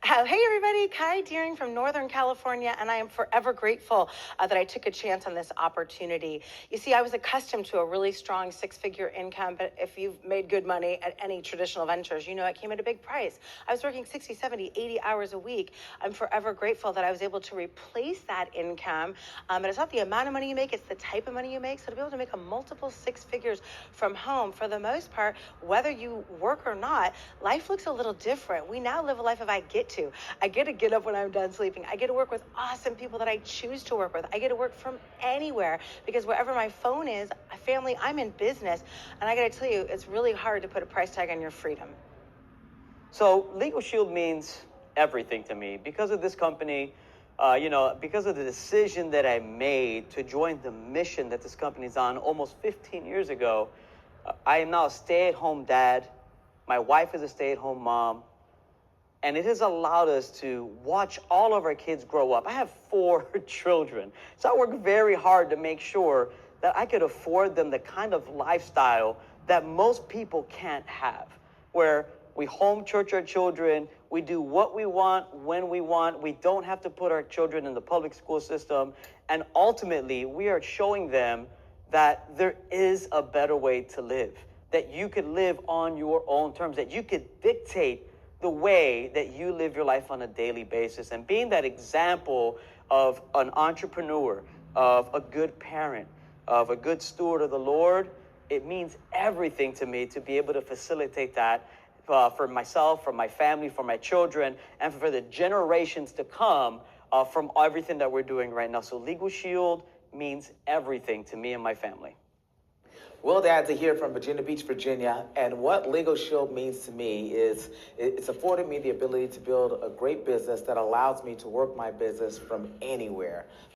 Hey everybody, Kai Deering from Northern California, and I am forever grateful that I took a chance on this opportunity. You see, I was accustomed to a really strong six-figure income, but if you've made good money at any traditional ventures, you know it came at a big price. I was working 60, 70, 80 hours a week. I'm forever grateful that I was able to replace that income. And it's not the amount of money you make, it's the type of money you make. So to be able to make a multiple six figures from home, for the most part, whether you work or not, life looks a little different. We now live a life of I get to get up when I'm done sleeping. I get to work with awesome people that I choose to work with. I get to work from anywhere because wherever my phone is, family, I'm in business. And I got to tell you, it's really hard to put a price tag on your freedom. So Legal Shield means everything to me because of this company. Because of the decision that I made to join the mission that this company's on almost 15 years ago. I am now a stay-at-home dad. My wife is a stay-at-home mom. And it has allowed us to watch all of our kids grow up. I have 4 children. So I work very hard to make sure that I could afford them the kind of lifestyle that most people can't have, where we home church our children, we do what we want, when we want, we don't have to put our children in the public school system, and ultimately we are showing them that there is a better way to live, that you could live on your own terms, that you could dictate the way that you live your life on a daily basis. And being that example of an entrepreneur, of a good parent, of a good steward of the Lord, it means everything to me to be able to facilitate that for myself, for my family, for my children, and for the generations to come from everything that we're doing right now. So Legal Shield means everything to me and my family. Will Dad's here from Virginia Beach, Virginia, and what Legal Shield means to me is it's afforded me the ability to build a great business that allows me to work my business from anywhere.